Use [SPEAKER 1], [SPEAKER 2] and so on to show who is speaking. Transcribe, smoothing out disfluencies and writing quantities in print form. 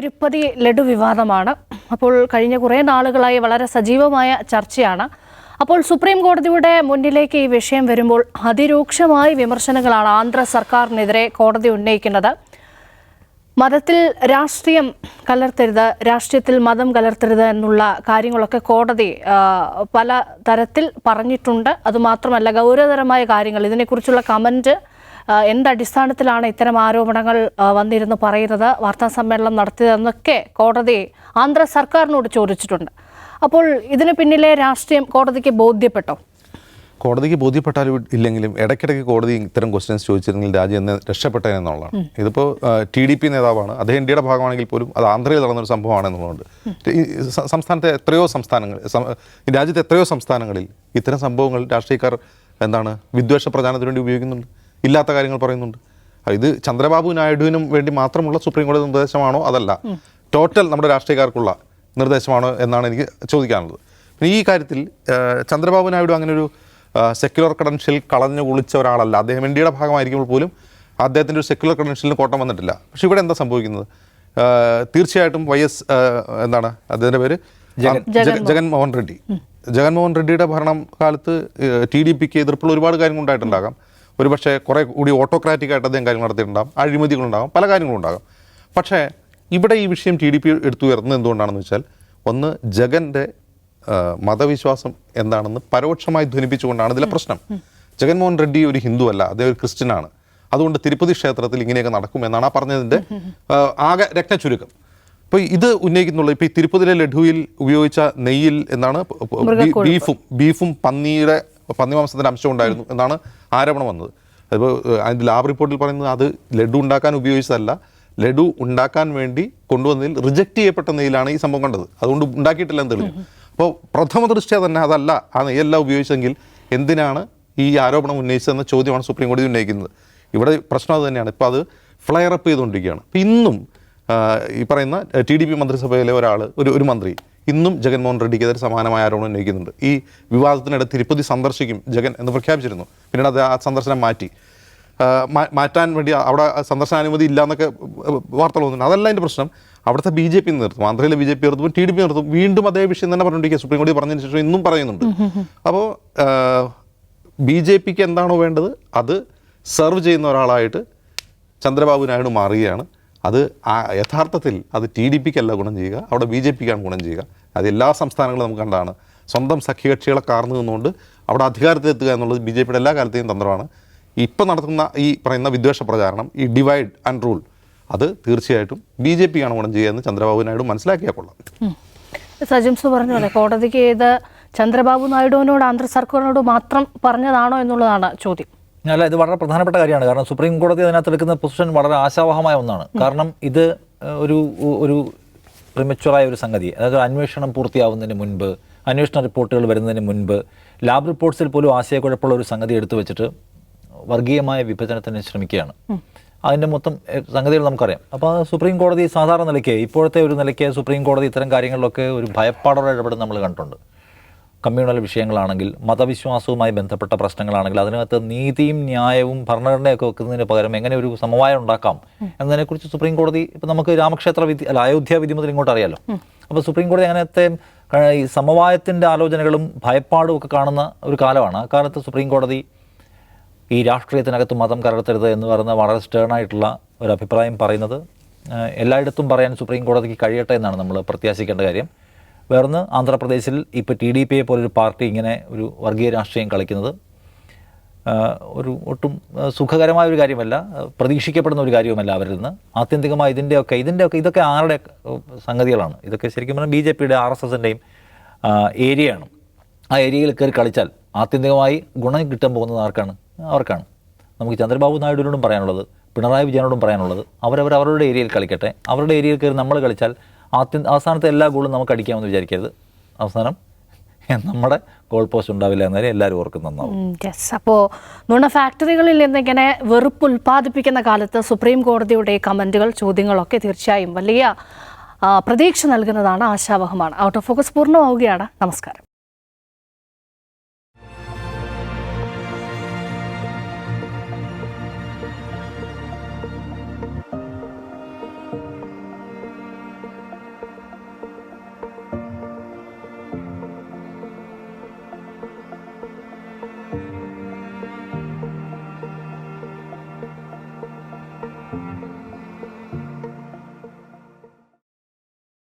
[SPEAKER 1] തിരുപ്പതി ലഡു വിവാദമാണ്. അപ്പോൾ കഴിഞ്ഞ കുറേ നാളുകളായി വളരെ സജീവമായ ചർച്ചയാണ്. അപ്പോൾ സുപ്രീം കോടതിയുടെ മുന്നിലേക്ക് ഈ വിഷയം വരുമ്പോൾ അതിരൂക്ഷമായ വിമർശനങ്ങളാണ് ആന്ധ്ര സർക്കാരിനെതിരെ കോടതി ഉന്നയിക്കുന്നത്. മതത്തിൽ രാഷ്ട്രീയം കലർത്തരുത്, രാഷ്ട്രീയത്തിൽ മതം കലർത്തരുത് എന്നുള്ള കാര്യങ്ങളൊക്കെ കോടതി പല തരത്തിൽ പറഞ്ഞിട്ടുണ്ട്. അതുമാത്രമല്ല, ഗൗരവതരമായ കാര്യങ്ങൾ, ഇതിനെക്കുറിച്ചുള്ള കമൻറ്റ് എന്തടിസ്ഥാനത്തിലാണ് ഇത്തരം ആരോപണങ്ങൾ വന്നിരുന്നു പറയുന്നത്, വാർത്താ സമ്മേളനം നടത്തിയതെന്നൊക്കെ കോടതി ആന്ധ്ര സർക്കാരിനോട് ചോദിച്ചിട്ടുണ്ട്. അപ്പോൾ ഇതിന് പിന്നിലെ രാഷ്ട്രീയം കോടതിക്ക് ബോധ്യപ്പെട്ടോ?
[SPEAKER 2] കോടതിക്ക് ബോധ്യപ്പെട്ടാലും ഇല്ലെങ്കിലും ഇടയ്ക്കിടയ്ക്ക് കോടതി ഇത്തരം ക്വസ്റ്റ്യൻസ് ചോദിച്ചിരുന്നെങ്കിൽ രാജ്യം എന്ന് രക്ഷപ്പെട്ടതെന്നുള്ളതാണ്. ഇതിപ്പോൾ TDP നേതാവാണ്, അദ്ദേഹം ഇന്ത്യയുടെ ഭാഗമാണെങ്കിൽ പോലും അത് ആന്ധ്രയിൽ നടന്നൊരു സംഭവമാണെന്നുള്ളതുകൊണ്ട് ഈ സംസ്ഥാനത്തെ രാജ്യത്തെ എത്രയോ സംസ്ഥാനങ്ങളിൽ ഇത്തരം സംഭവങ്ങൾ രാഷ്ട്രീയക്കാർ വിദ്വേഷ പ്രചാരണത്തിന് വേണ്ടി ഉപയോഗിക്കുന്നുണ്ട്, ഇല്ലാത്ത കാര്യങ്ങൾ പറയുന്നുണ്ട്. ഇത് ചന്ദ്രബാബു നായിഡുവിനും വേണ്ടി മാത്രമുള്ള സുപ്രീം കോടതി നിർദ്ദേശമാണോ, അതല്ല ടോട്ടൽ നമ്മുടെ രാഷ്ട്രീയക്കാർക്കുള്ള നിർദ്ദേശമാണോ എന്നാണ് എനിക്ക് ചോദിക്കാനുള്ളത്. പിന്നെ ഈ കാര്യത്തിൽ ചന്ദ്രബാബു നായിഡു അങ്ങനൊരു സെക്യുലർ ക്രെഡൻഷ്യൽ കളഞ്ഞു കുളിച്ച ഒരാളല്ല. അദ്ദേഹം ഇന്ത്യയുടെ ഭാഗമായിരിക്കുമ്പോൾ പോലും അദ്ദേഹത്തിൻ്റെ ഒരു സെക്യുലർ ക്രെഡൻഷ്യലിന് കോട്ടം വന്നിട്ടില്ല. പക്ഷേ ഇവിടെ എന്താ സംഭവിക്കുന്നത്? തീർച്ചയായിട്ടും അദ്ദേഹത്തിൻ്റെ പേര് ജഗൻമോഹൻ റെഡ്ഡി. ജഗൻമോഹൻ റെഡ്ഡിയുടെ ഭരണം കാലത്ത് TDPക്ക് എതിർപ്പുള്ള ഒരുപാട് കാര്യങ്ങൾ ഉണ്ടായിട്ടുണ്ടാകാം. ഒരുപക്ഷെ കുറേ കൂടി ഓട്ടോക്രാറ്റിക്കായിട്ട് അദ്ദേഹം കാര്യങ്ങൾ നടത്തിയിട്ടുണ്ടാകും, അഴിമതികളുണ്ടാകും, പല കാര്യങ്ങളുണ്ടാകും. പക്ഷേ ഇവിടെ ഈ വിഷയം TDP എടുത്തുയർന്നത് എന്തുകൊണ്ടാണെന്ന് വെച്ചാൽ, ഒന്ന് ജഗൻ്റെ മതവിശ്വാസം എന്താണെന്ന് പരോക്ഷമായി ധ്വനിപ്പിച്ചുകൊണ്ടാണ് ഇതിലെ പ്രശ്നം. ജഗൻമോഹൻ റെഡ്ഡി ഒരു ഹിന്ദു അല്ല, അദ്ദേഹം ഒരു ക്രിസ്ത്യനാണ്. അതുകൊണ്ട് തിരുപ്പതി ക്ഷേത്രത്തിൽ ഇങ്ങനെയൊക്കെ നടക്കുമെന്നാണ് ആ പറഞ്ഞതിൻ്റെ ആകെ രത്നച്ചുരുക്കം. ഇപ്പോൾ ഇത് ഉന്നയിക്കുന്നുള്ളൂ. ഇപ്പോൾ ഈ തിരുപ്പതിയിലെ ലഡുവിൽ ഉപയോഗിച്ച നെയ്യിൽ ബീഫും പന്നി മാംസത്തിൻ്റെ അംശം ഉണ്ടായിരുന്നു എന്നാണ് ആരോപണം വന്നത്. അതിപ്പോൾ അതിൻ്റെ ലാബ് റിപ്പോർട്ടിൽ പറയുന്നത് അത് ലഡു ഉണ്ടാക്കാൻ ഉപയോഗിച്ചതല്ല, ലഡു ഉണ്ടാക്കാൻ വേണ്ടി കൊണ്ടുവന്നതിൽ റിജക്റ്റ് ചെയ്യപ്പെട്ട നെയ്യിലാണ് ഈ സംഭവം കണ്ടത്, അതുകൊണ്ട് ഉണ്ടാക്കിയിട്ടില്ല എന്ന് തെളിഞ്ഞു. അപ്പോൾ പ്രഥമ ദൃഷ്ട്യാ തന്നെ അതല്ല, ആ നെയ്യെല്ലാം ഉപയോഗിച്ചെങ്കിൽ എന്തിനാണ് ഈ ആരോപണം ഉന്നയിച്ചതെന്ന ചോദ്യമാണ് സുപ്രീം കോടതി ഉന്നയിക്കുന്നത്. ഇവിടെ പ്രശ്നം അത് തന്നെയാണ്. ഇപ്പോൾ അത് ഫ്ലയർ അപ്പ് ചെയ്തുകൊണ്ടിരിക്കുകയാണ്. അപ്പോൾ ഇന്നും ഈ പറയുന്ന TDP മന്ത്രിസഭയിലെ ഒരു മന്ത്രി ഇന്നും ജഗൻമോഹൻ റെഡ്ഡിക്കെതിരെ സമാനമായ ആരോപണം ഉന്നയിക്കുന്നുണ്ട്. ഈ വിവാദത്തിനിടെ തിരുപ്പതി സന്ദർശിക്കും ജഗൻ എന്ന് പ്രഖ്യാപിച്ചിരുന്നു. പിന്നീട് അത് ആ സന്ദർശനം മാറ്റാൻ വേണ്ടി അവിടെ സന്ദർശനാനുമതി ഇല്ല എന്നൊക്കെ വാർത്തകൾ വന്നിട്ടുണ്ട്. അതല്ല അതിൻ്റെ പ്രശ്നം. അവിടുത്തെ BJP നിർത്തും, ആന്ധ്രയിലെ BJP നിർത്തും, TDP നിർത്തും, വീണ്ടും അതേ വിഷയം തന്നെ പറഞ്ഞുകൊണ്ടിരിക്കുക. സുപ്രീം കോടതി പറഞ്ഞതിന് ശേഷം ഇന്നും പറയുന്നുണ്ട്. അപ്പോൾ BJPക്ക് എന്താണോ വേണ്ടത് അത് സെർവ് ചെയ്യുന്ന ഒരാളായിട്ട് ചന്ദ്രബാബു നായിഡു മാറുകയാണ്. അത് യഥാർത്ഥത്തിൽ അത് TDPക്കല്ല ഗുണം ചെയ്യുക, അവിടെ BJPക്കാണ് ഗുണം ചെയ്യുക. അത് എല്ലാ സംസ്ഥാനങ്ങളും നമുക്ക് കണ്ടാണ്. സ്വന്തം സഖ്യകക്ഷികളെ കാർന്നു നിന്നുകൊണ്ട് അവിടെ അധികാരത്തിലെത്തുക എന്നുള്ളത് BJPയുടെ എല്ലാ കാലത്തെയും തന്ത്രമാണ്. ഇപ്പം നടത്തുന്ന ഈ പറയുന്ന വിദ്വേഷ പ്രചാരണം, ഈ ഡിവൈഡ് ആൻഡ് റൂൾ, അത് തീർച്ചയായിട്ടും BJPക്കാണ് ഗുണം ചെയ്യുക എന്ന് ചന്ദ്രബാബു നായിഡു മനസ്സിലാക്കിയാൽ കൊള്ളാം.
[SPEAKER 1] സജിംസ് പറഞ്ഞ പോലെ കോടതിക്ക് ഇത് ചന്ദ്രബാബു നായിഡുവിനോട് ആന്ധ്ര സർക്കാരിനോട് മാത്രം പറഞ്ഞതാണോ എന്നുള്ളതാണ് ചോദ്യം.
[SPEAKER 3] അല്ല, ഇത് വളരെ പ്രധാനപ്പെട്ട കാര്യമാണ്. കാരണം സുപ്രീം കോടതി അതിനകത്ത് എടുക്കുന്ന പൊസിഷൻ വളരെ ആശാവഹമായ ഒന്നാണ്. കാരണം ഇത് ഒരു പ്രിമച്വറായ ഒരു സംഗതി, അതായത് അന്വേഷണം പൂർത്തിയാവുന്നതിന് മുൻപ്, അന്വേഷണ റിപ്പോർട്ടുകൾ വരുന്നതിന് മുൻപ്, ലാബ് റിപ്പോർട്ട്സിൽ പോലും ആശയക്കുഴപ്പമുള്ള ഒരു സംഗതി എടുത്തു വെച്ചിട്ട് വർഗീയമായ വിഭജനത്തിന് ശ്രമിക്കുകയാണ്. അതിൻ്റെ മൊത്തം സംഗതികൾ നമുക്കറിയാം. അപ്പോൾ സുപ്രീം കോടതി സാധാരണ നിലയ്ക്ക്, ഇപ്പോഴത്തെ ഒരു നിലയ്ക്ക് സുപ്രീം കോടതി ഇത്തരം കാര്യങ്ങളിലൊക്കെ ഒരു ഭയപ്പാടോടെ ഇടപെടുന്ന നമ്മൾ കണ്ടിട്ടുണ്ട്. കമ്മ്യൂണൽ വിഷയങ്ങളാണെങ്കിൽ, മതവിശ്വാസവുമായി ബന്ധപ്പെട്ട പ്രശ്നങ്ങളാണെങ്കിൽ അതിനകത്ത് നീതിയും ന്യായവും ഭരണഘടനയൊക്കെ വെക്കുന്നതിന് പകരം എങ്ങനെ ഒരു സമവായം ഉണ്ടാക്കാം എന്നതിനെക്കുറിച്ച് സുപ്രീം കോടതി, ഇപ്പം നമുക്ക് അയോധ്യ വിധി മുതൽ ഇങ്ങോട്ട് അറിയാലോ. അപ്പോൾ സുപ്രീം കോടതി അങ്ങനത്തെ ഈ സമവായത്തിൻ്റെ ആലോചനകളും ഭയപ്പാടും ഒക്കെ കാണുന്ന ഒരു കാലമാണ്. ആ കാലത്ത് സുപ്രീം കോടതി ഈ രാഷ്ട്രീയത്തിനകത്ത് മതം കലർത്തരുത് എന്ന് പറയുന്ന വളരെ സ്റ്റേണായിട്ടുള്ള ഒരു അഭിപ്രായം പറയുന്നത് എല്ലായിടത്തും പറയാൻ സുപ്രീം കോടതിക്ക് കഴിയട്ടെ എന്നാണ് നമ്മൾ പ്രത്യാശിക്കേണ്ട കാര്യം. വേറൊന്ന്, ആന്ധ്രാപ്രദേശിൽ ഇപ്പോൾ TDPയെ പോലൊരു പാർട്ടി ഇങ്ങനെ ഒരു വർഗീയ രാഷ്ട്രീയം കളിക്കുന്നത് ഒരു ഒട്ടും സുഖകരമായ ഒരു കാര്യമല്ല, പ്രതീക്ഷിക്കപ്പെടുന്ന ഒരു കാര്യവുമല്ല അവരിൽ നിന്ന്. ആത്യന്തികമായി ഇതൊക്കെ ആരുടെ സംഗതികളാണ്? ഇതൊക്കെ ശരിക്കും പറഞ്ഞാൽ BJPയുടെ RSSൻ്റെയും ഏരിയയാണ്. ആ ഏരിയയിൽ കയറി കളിച്ചാൽ ആത്യന്തികമായി ഗുണം കിട്ടാൻ പോകുന്നത് അവർക്കാണ്. നമുക്ക് ചന്ദ്രബാബു നായിഡുവിനോടും പറയാനുള്ളത്, പിണറായി വിജയനോടും പറയാനുള്ളത്, അവരുടെ ഏരിയയിൽ കളിക്കട്ടെ. അവരുടെ ഏരിയയിൽ കയറി നമ്മൾ കളിച്ചാൽ അവസാനത്തെ എല്ലാ ഗോളും നമുക്ക് അടിക്കാമെന്ന് വിചാരിക്കരുത്. അവസാനം നമ്മുടെ ഗോൾ പോസ്റ്റ് ഉണ്ടാവില്ല എന്നാലും എല്ലാവരും ഓർക്കുന്നതാവും.
[SPEAKER 1] അപ്പോൾ നുണ ഫാക്ടറികളിൽ നിന്നിങ്ങനെ വെറുപ്പ് ഉൽപ്പാദിപ്പിക്കുന്ന കാലത്ത് സുപ്രീം കോടതിയുടെ കമൻറ്റുകൾ, ചോദ്യങ്ങളൊക്കെ തീർച്ചയായും വലിയ പ്രതീക്ഷ നൽകുന്നതാണ്, ആശാവഹമാണ്. ഔട്ട് ഓഫ് ഫോക്കസ് പൂർണ്ണമാവുകയാണ്. നമസ്കാരം.